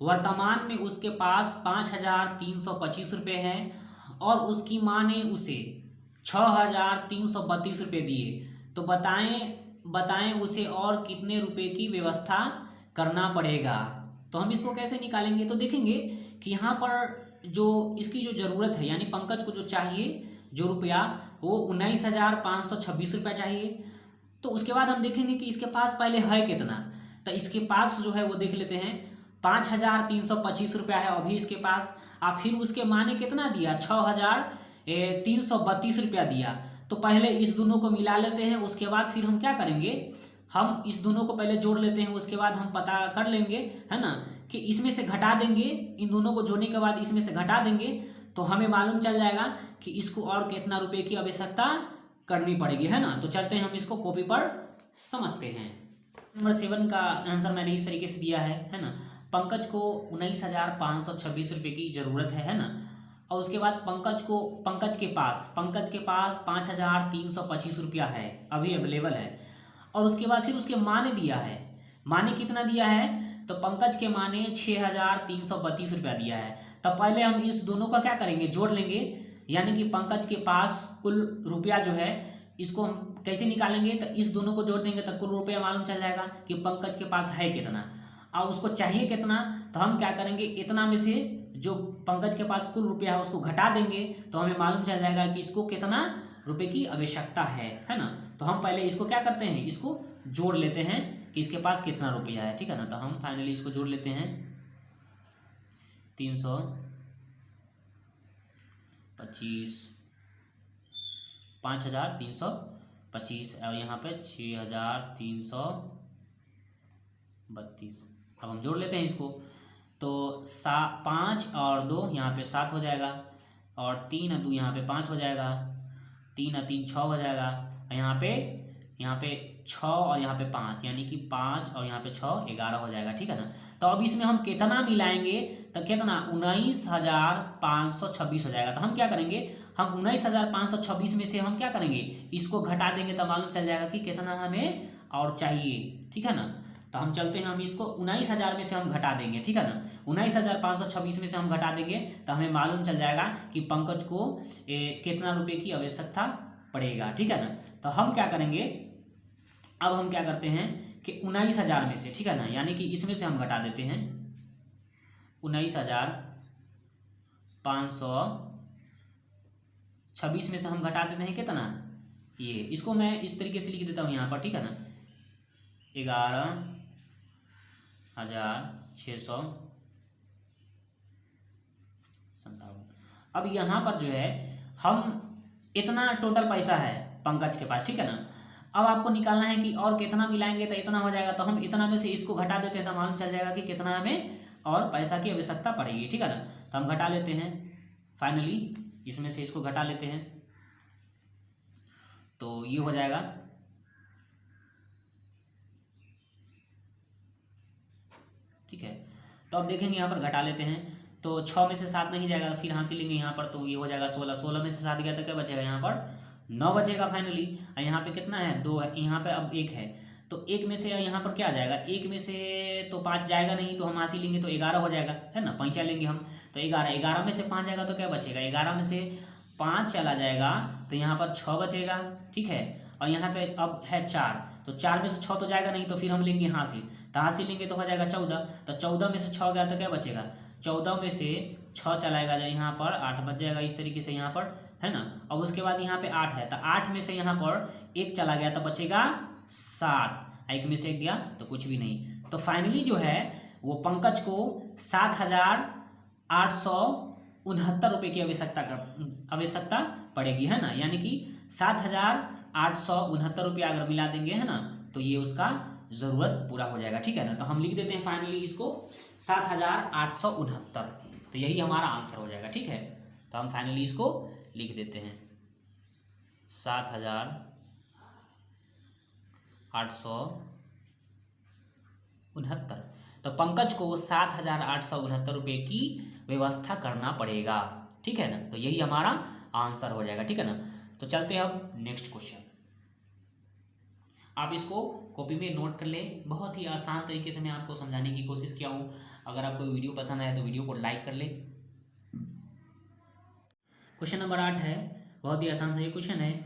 वर्तमान में उसके पास 5,325 रुपये हैं और उसकी माँ ने उसे 6,332 रुपये दिए, तो बताएं उसे और कितने रुपए की व्यवस्था करना पड़ेगा। तो हम इसको कैसे निकालेंगे, तो देखेंगे कि यहाँ पर जो इसकी जो ज़रूरत है, यानी पंकज को जो चाहिए जो रुपया, वो 19,526 रुपया चाहिए। तो उसके बाद हम देखेंगे कि इसके पास पहले है कितना। तो इसके पास जो है वो देख लेते हैं 5,325 रुपया है अभी इसके पास, और फिर उसके माँ ने कितना दिया 6,332 रुपया दिया। तो पहले इस दोनों को मिला लेते हैं, उसके बाद फिर हम क्या करेंगे, हम इस दोनों को पहले जोड़ लेते हैं, उसके बाद हम पता कर लेंगे, है ना, कि इसमें से घटा देंगे, इन दोनों को जोड़ने के बाद इसमें से घटा देंगे तो हमें मालूम चल जाएगा कि इसको और कितना रुपए की आवश्यकता करनी पड़ेगी, है ना। तो चलते हैं हम इसको कॉपी पर समझते हैं। नंबर 7 का आंसर मैंने इस तरीके से दिया है ना। पंकज को 19,526 रुपये की ज़रूरत है ना। और उसके बाद पंकज के पास 5,325 रुपया है अभी अवेलेबल है। और उसके बाद फिर उसके माँ ने दिया है, माँ ने कितना दिया है, तो पंकज के माँ ने 6,332 रुपया दिया है। तो पहले हम इस दोनों का क्या करेंगे, जोड़ लेंगे, यानी कि पंकज के पास कुल रुपया जो है इसको हम कैसे निकालेंगे, तो इस दोनों को जोड़ देंगे तो कुल रुपया मालूम चल जाएगा कि पंकज के पास है कितना और उसको चाहिए कितना। तो हम क्या करेंगे, इतना में से जो पंकज के पास कुल रुपया है उसको घटा देंगे तो हमें मालूम चल जाएगा कि इसको कितना रुपए की आवश्यकता है ना। तो हम पहले इसको क्या करते हैं, इसको जोड़ लेते हैं कि इसके पास कितना रुपया है, ठीक है ना। तो हम फाइनली इसको जोड़ लेते हैं 325 5,325 और यहाँ पे 6,332। अब हम जोड़ लेते हैं इसको, तो 5 और 2 यहाँ पे 7 हो जाएगा, और 3 और 2 यहाँ पे 5 हो जाएगा, 3 और 3 6 हो जाएगा, और यहाँ पे 6 और यहाँ पे 5, यानी कि 5 और यहाँ पे 6 11 हो जाएगा, ठीक है ना। तो अब इसमें हम कितना मिलाएंगे, तो कितना 19,526 हो जाएगा। तो हम क्या करेंगे, हम 19,526 में से हम क्या करेंगे, इसको घटा देंगे तो मालूम चल जाएगा कि कितना हमें और चाहिए, ठीक है ना। तो हम चलते हैं, हम इसको 19,000 में से हम घटा देंगे, ठीक है ना। 19,526 में से हम घटा देंगे तो हमें मालूम चल जाएगा कि पंकज को कितना रुपए की आवश्यकता पड़ेगा, ठीक है ना। तो हम क्या करेंगे, अब हम क्या करते हैं कि 19,000 में से, ठीक है ना, यानी कि इसमें से हम घटा देते हैं 19,526 में से हम घटा देते हैं कितना, ये इसको मैं इस तरीके से लिख देता हूँ यहाँ पर, ठीक है ना, 11,657। अब यहाँ पर जो है हम इतना टोटल पैसा है पंकज के पास, ठीक है ना। अब आपको निकालना है कि और कितना मिलाएंगे तो इतना हो जाएगा, तो हम इतना में से इसको घटा देते हैं तो मालूम चल जाएगा कि कितना हमें और पैसा की आवश्यकता पड़ेगी, ठीक है ना। तो हम घटा लेते हैं, फाइनली इसमें से इसको घटा लेते हैं तो ये हो जाएगा, ठीक है। तो अब देखेंगे यहाँ पर घटा लेते हैं तो 6 में से 7 नहीं जाएगा, फिर हासिल लेंगे यहाँ पर, तो ये हो जाएगा 16। 16 में से 7 गया तो क्या बचेगा, यहाँ पर 9 बचेगा फाइनली। और यहाँ पे कितना है, 2 है, यहाँ पे अब 1 है, तो एक में से यहाँ पर क्या आ जाएगा, एक में से तो 5 जाएगा नहीं, तो हम हासिल लेंगे तो 11 हो जाएगा, है ना, पैंचा लेंगे हम तो 11 में से 5 जाएगा तो क्या बचेगा, 11 में से 5 चला जाएगा तो यहाँ पर 6 बचेगा, ठीक है। और यहाँ पे अब है 4, तो 4 में से 6 तो जाएगा नहीं, तो फिर हम लेंगे हासिल, तो हासिल लेंगे तो हो जाएगा 14, तो 14 में से 6 गया तो क्या बचेगा, 14 में से 6 चलाएगा यहाँ पर 8 बच जाएगा, इस तरीके से यहाँ पर, है ना। अब उसके बाद यहाँ पे 8 है, तो 8 में से यहाँ पर 1 चला गया तो बचेगा 7, 1 में से 1 गया तो कुछ भी नहीं। तो फाइनली जो है वो पंकज को 7,869 रुपये की आवश्यकता पड़ेगी, है ना, यानी कि 7,869 रुपया अगर मिला देंगे, है ना, तो ये उसका ज़रूरत पूरा हो जाएगा, ठीक है ना। तो हम लिख देते हैं फाइनली इसको 7,869, तो यही हमारा आंसर हो जाएगा, ठीक है। तो हम फाइनली इसको लिख देते हैं 7,869। तो पंकज को 7,869 रुपये की व्यवस्था करना पड़ेगा, ठीक है ना। तो यही हमारा आंसर हो जाएगा, ठीक है ना। तो चलते हैं अब नेक्स्ट क्वेश्चन। आप इसको कॉपी में नोट कर ले, बहुत ही आसान तरीके से मैं आपको समझाने की कोशिश किया हूँ। अगर आपको वीडियो पसंद आए तो वीडियो को लाइक कर ले। क्वेश्चन नंबर 8 है, बहुत ही आसान सा ये क्वेश्चन है।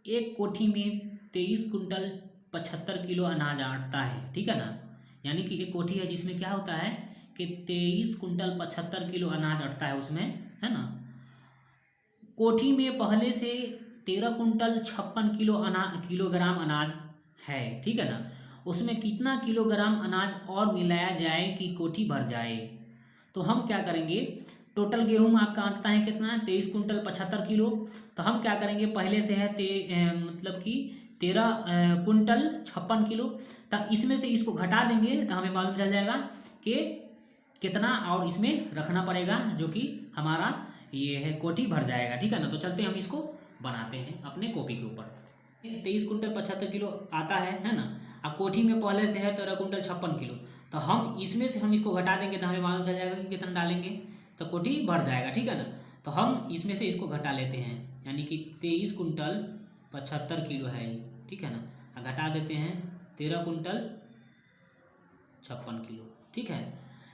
एक कोठी में 23 कुंटल 75 किलो अनाज अटता है, ठीक है ना। यानी कि एक कोठी है जिसमें क्या होता है कि 23 कुंटल 75 किलो अनाज अटता है उसमें, है ना। कोठी में पहले से 13 कुंटल 56 किलोग्राम अनाज है, ठीक है ना। उसमें कितना किलोग्राम अनाज और मिलाया जाए कि कोठी भर जाए। तो हम क्या करेंगे, टोटल गेहूं आपका अटता है कितना, 23 कुंटल 75 किलो। तो हम क्या करेंगे, पहले से है मतलब कि 13 कुंटल 56 किलो, तो इसमें से इसको घटा देंगे तो हमें मालूम चल जाएगा कि कितना और इसमें रखना पड़ेगा, जो कि हमारा ये है कोठी भर जाएगा, ठीक है ना। तो चलते हम इसको बनाते हैं अपने कॉपी के ऊपर। 23 कुंटल 75 किलो आता है ना। अब कोठी में पहले से है 13 कुंटल 56 किलो, तो हम इसमें से हम इसको घटा देंगे तो हमें मालूम चल जाएगा कि कितना डालेंगे तो कोठी भर जाएगा, ठीक है ना। तो हम इसमें से इसको घटा लेते हैं, यानी कि 23 कुंटल 75 किलो है ये, ठीक है ना। घटा देते हैं 13 कुंटल 56 किलो, ठीक है।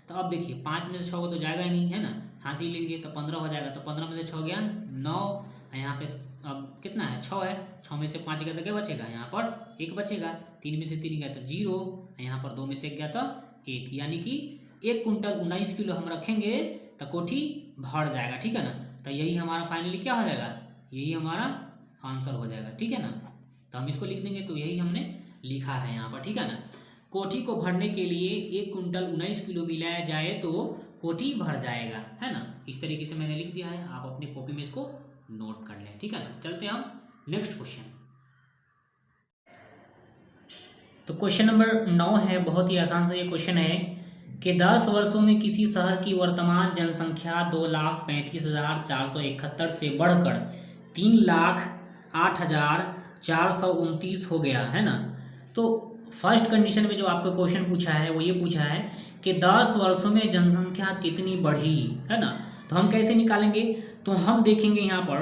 तो अब देखिए 5 में से 6 तो जाएगा ही नहीं, है ना, हासिल लेंगे तो 15 हो जाएगा, तो 15 में से 6 गया 9, यहाँ पे अब कितना है 6 है, 6 में से 5 गया तो क्या बचेगा, यहाँ पर 1 बचेगा, 3 में से 3 गया तो 0, यहाँ पर 2 में से 1 गया तो 1, यानी कि 1 कुंटल 19 किलो हम रखेंगे तो कोठी भर जाएगा, ठीक है ना। तो यही हमारा फाइनली क्या हो जाएगा, यही हमारा आंसर हो जाएगा, ठीक है ना। तो हम इसको लिख देंगे, तो यही हमने लिखा है यहाँ पर, ठीक है ना। कोठी को भरने के लिए 1 कुंटल 19 किलो मिलाया जाए तो कोठी भर जाएगा, है ना। इस तरीके से मैंने लिख दिया है, आप अपने कॉपी में इसको नोट कर लें, ठीक है ना। चलते हैं हम नेक्स्ट क्वेश्चन। तो क्वेश्चन नंबर 9 है, बहुत ही आसान सा ये क्वेश्चन है कि 10 वर्षों में किसी शहर की वर्तमान जनसंख्या 2,35,471 से बढ़कर 3,08,429 हो गया, है ना। तो फर्स्ट कंडीशन में जो आपको क्वेश्चन पूछा है वो ये पूछा है कि 10 वर्षों में जनसंख्या कितनी बढ़ी, है ना। तो हम कैसे निकालेंगे, तो हम देखेंगे यहाँ पर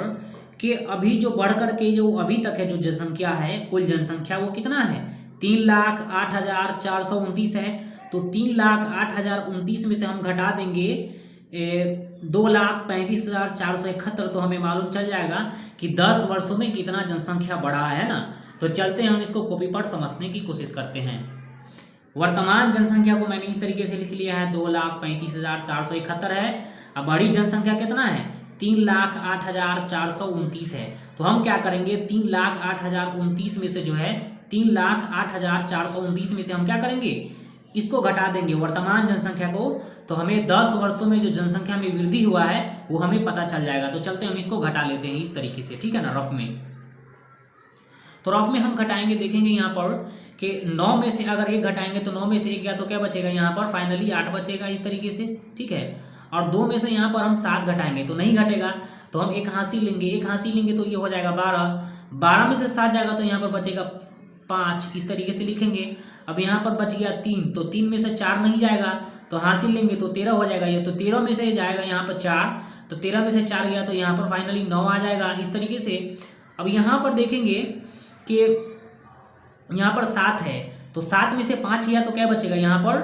कि अभी जो बढ़कर के जो अभी तक है जो जनसंख्या है, कुल जनसंख्या वो कितना है, 3,08,429 है। तो 3,08,029 में से हम घटा देंगे 2,35,471, तो हमें मालूम चल जाएगा कि 10 वर्षों में कितना जनसंख्या बढ़ा है ना। तो चलते हैं हम इसको कॉपी पर समझने की कोशिश करते हैं। वर्तमान जनसंख्या को मैंने इस तरीके से लिख लिया है, 2,35,471 है। अब बड़ी जनसंख्या कितना है, 3,08,429 है। तो हम क्या करेंगे, 3,08,029 में से जो है 3,08,429 में से हम क्या करेंगे, इसको घटा देंगे वर्तमान जनसंख्या को। तो हमें 10 वर्षों में जो जनसंख्या में वृद्धि हुआ है वो हमें पता चल जाएगा। तो चलते हम इसको घटा लेते हैं इस तरीके से, ठीक है ना, रफ में। तो रफ में हम घटाएंगे, देखेंगे यहाँ पर कि 9 में से अगर 1 घटाएंगे तो 9 में से 1 गया तो क्या बचेगा, यहाँ पर फाइनली 8 बचेगा, इस तरीके से, ठीक है। और 2 में से यहाँ पर हम 7 घटाएंगे तो नहीं घटेगा, तो हम 1 हासिल लेंगे, 1 हासिल लेंगे तो ये हो जाएगा 12, 12 में से 7 जाएगा तो यहाँ पर बचेगा 5, इस तरीके से लिखेंगे। अब यहाँ पर बच गया 3, तो 3 में से 4 नहीं जाएगा तो हासिल लेंगे तो 13 हो जाएगा ये, तो 13 में से जाएगा यहाँ पर 4, तो 13 में से 4 गया तो यहाँ पर फाइनली 9 आ जाएगा, इस तरीके से। अब यहाँ पर देखेंगे कि यहाँ पर 7 है, तो 7 में से 5 गया तो क्या बचेगा, यहाँ पर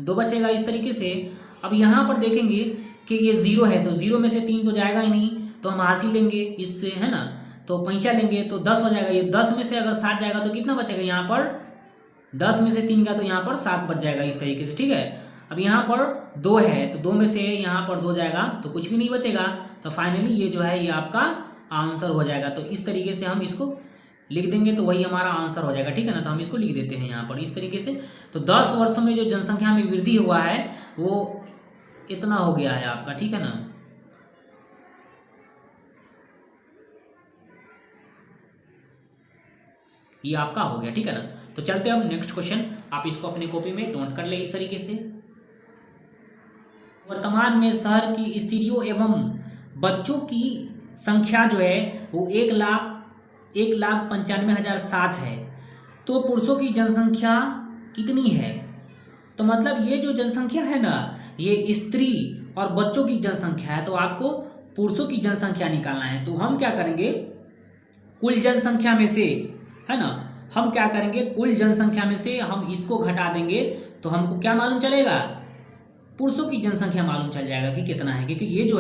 2 बचेगा इस तरीके से। अब यहाँ पर देखेंगे कि ये 0 है तो 0 में से 3 तो जाएगा ही नहीं, तो हम हासिल लेंगे इससे, है ना, तो पैंचा लेंगे तो 10 हो जाएगा। ये 10 में से अगर 7 जाएगा तो कितना बचेगा, यहाँ पर 10 में से 3 गया तो यहाँ पर 7 बच जाएगा इस तरीके से, ठीक है। अब यहाँ पर 2 है तो 2 में से यहाँ पर 2 जाएगा तो कुछ भी नहीं बचेगा। तो फाइनली ये जो है ये आपका आंसर हो जाएगा। तो इस तरीके से हम इसको लिख देंगे तो वही हमारा आंसर हो जाएगा, ठीक है ना। तो हम इसको लिख देते हैं यहाँ पर इस तरीके से। तो 10 वर्षों में जो जनसंख्या में वृद्धि हुआ है वो इतना हो गया है आपका, ठीक है ना। ये आपका हो गया, ठीक है ना। तो चलते हैं हम नेक्स्ट क्वेश्चन, आप इसको अपने कॉपी में नोट कर ले इस तरीके से। वर्तमान में शहर की स्त्रियों एवं बच्चों की संख्या जो है वो 1,95,7 है। तो पुरुषों की जनसंख्या कितनी है। तो मतलब ये जो जनसंख्या है ना, ये स्त्री और बच्चों की जनसंख्या है। तो आपको पुरुषों की जनसंख्या निकालना है। तो हम क्या करेंगे, कुल जनसंख्या में से, है ना, हम क्या करेंगे, कुल जनसंख्या में से हम इसको घटा देंगे तो हमको क्या मालूम चलेगा, पुरुषों की जनसंख्या मालूम चल जाएगा कि कितना है। क्योंकि ये जो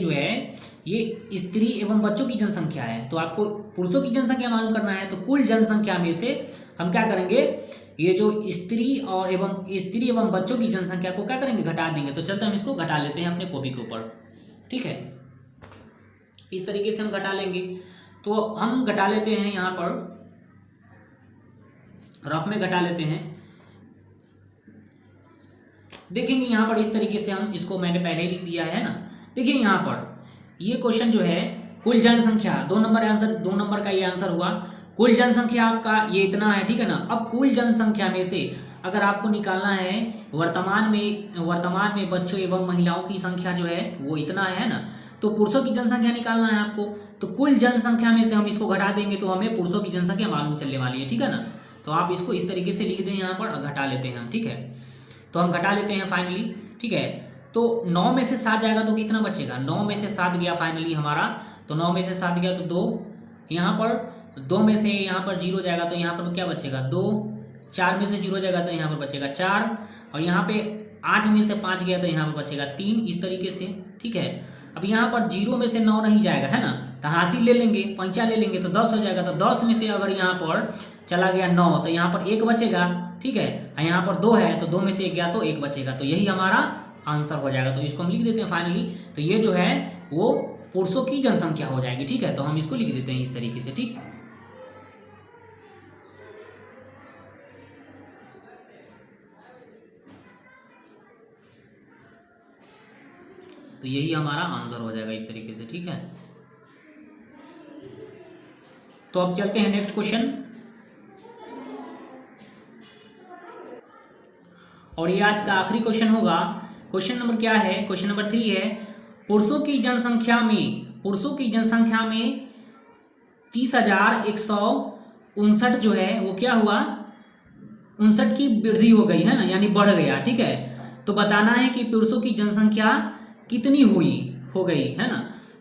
है ये स्त्री एवं बच्चों की जनसंख्या है। तो आपको पुरुषों की जनसंख्या मालूम करना है। तो कुल जनसंख्या में से हम क्या करेंगे, ये जो स्त्री एवं बच्चों की जनसंख्या को क्या करेंगे, घटा देंगे। तो चलते हम इसको घटा लेते हैं अपने कॉपी के ऊपर, ठीक है। इस तरीके से हम घटा लेंगे। तो हम घटा लेते हैं, यहाँ पर रफ में घटा लेते हैं। देखेंगे यहाँ पर इस तरीके से हम इसको, मैंने पहले ही लिख दिया है ना। देखिए यहाँ पर ये क्वेश्चन जो है, कुल जनसंख्या 2 नंबर का ये आंसर हुआ। कुल जनसंख्या आपका ये इतना है, ठीक है ना। अब कुल जनसंख्या में से अगर आपको निकालना है वर्तमान में बच्चों एवं महिलाओं की संख्या जो है वो इतना है ना, तो पुरुषों की जनसंख्या निकालना है आपको। तो कुल जनसंख्या में से हम इसको घटा देंगे तो हमें पुरुषों की जनसंख्या मालूम चलने वाली है, ठीक है ना। तो आप इसको इस तरीके से लिख दें यहाँ पर, घटा लेते हैं हम, ठीक है। तो हम घटा लेते हैं फाइनली, ठीक है। तो 9 में से 7 जाएगा तो कितना बचेगा, 9 में से 7 गया फाइनली हमारा। तो 9 में से 7 गया तो 2, यहाँ पर 2 में से यहाँ पर 0 जाएगा तो यहाँ पर क्या बचेगा 2, 4 में से 0 जाएगा तो यहाँ पर बचेगा 4, और यहाँ पे 8 में से 5 गया तो यहाँ पर बचेगा 3, इस तरीके से, ठीक है। अब यहाँ पर 0 में से 9 नहीं जाएगा, है ना, तो हासिल ले लेंगे, पंचा ले लेंगे तो 10 हो जाएगा। तो 10 में से अगर यहाँ पर चला गया 9 तो यहाँ पर 1 बचेगा, ठीक है। यहाँ पर 2 है तो 2 में से 1 गया तो 1 बचेगा। तो यही हमारा आंसर हो जाएगा। तो इसको हम लिख देते हैं फाइनली। तो ये जो है वो पुरुषों की जनसंख्या हो जाएगी, ठीक है। तो हम इसको लिख देते हैं इस तरीके से, ठीक। तो यही हमारा आंसर हो जाएगा इस तरीके से, ठीक है। तो अब चलते हैं नेक्स्ट क्वेश्चन, और ये आज का आखिरी क्वेश्चन होगा। क्वेश्चन नंबर क्या है, क्वेश्चन नंबर 3 है, पुरुषों की जनसंख्या में 30,159 जो है वो क्या हुआ, 59 की वृद्धि हो गई, है ना, यानी बढ़ गया, ठीक है। तो बताना है कि पुरुषों की जनसंख्या कितनी हो गई, है ना।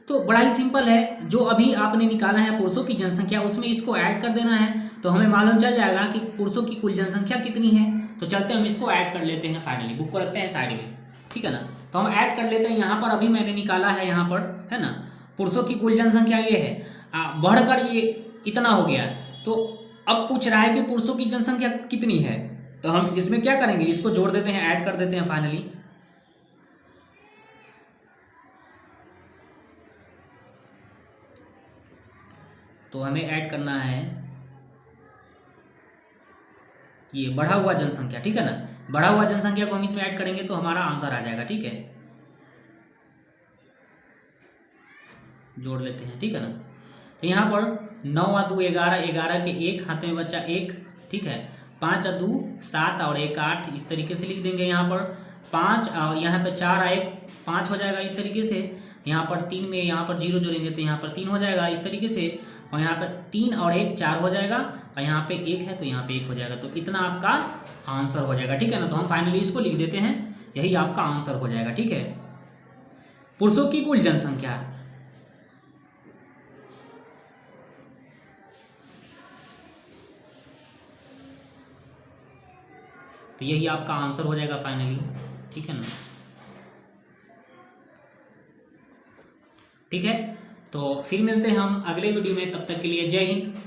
तो बड़ा ही सिंपल है, जो अभी आपने निकाला है पुरुषों की जनसंख्या उसमें इसको ऐड कर देना है तो हमें मालूम चल जाएगा कि पुरुषों की कुल जनसंख्या कितनी है। तो चलते हम इसको ऐड कर लेते हैं फाइनली, बुक को रखते हैं साइड में, ठीक है ना। तो हम ऐड कर लेते हैं। यहाँ पर अभी मैंने निकाला है, यहाँ पर, है ना, पुरुषों की कुल जनसंख्या ये है, बढ़कर ये इतना हो गया। तो अब पूछ रहा है कि पुरुषों की जनसंख्या कितनी है, तो हम इसमें क्या करेंगे, इसको जोड़ देते हैं, ऐड कर देते हैं फाइनली। तो हमें ऐड करना है ये बढ़ा हुआ जनसंख्या, ठीक है ना। बढ़ा हुआ जनसंख्या को हम इसमें ऐड करेंगे तो हमारा आंसर आ जाएगा, ठीक है। जोड़ लेते हैं, ठीक है ना। तो यहाँ पर 9 और 2 11, 11 के 1 हाथ में बचा 1, ठीक है। 5 और 2 7 और 1 8, इस तरीके से लिख देंगे। यहाँ पर 5 और यहाँ पे 4 और 1 5 हो जाएगा इस तरीके से। यहाँ पर 3 में यहाँ पर 0 जोड़ेंगे तो यहाँ पर 3 हो जाएगा इस तरीके से, और यहाँ पर 3 और 1 4 हो जाएगा, और यहाँ पे 1 है तो यहाँ पे 1 हो जाएगा। तो इतना आपका आंसर हो जाएगा, ठीक है ना। तो हम फाइनली इसको लिख देते हैं, यही आपका आंसर हो जाएगा, ठीक है। पुरुषों की कुल जनसंख्या, तो यही आपका आंसर हो जाएगा फाइनली, ठीक है ना। ठीक है, तो फिर मिलते हैं हम अगले वीडियो में, तब तक के लिए जय हिंद।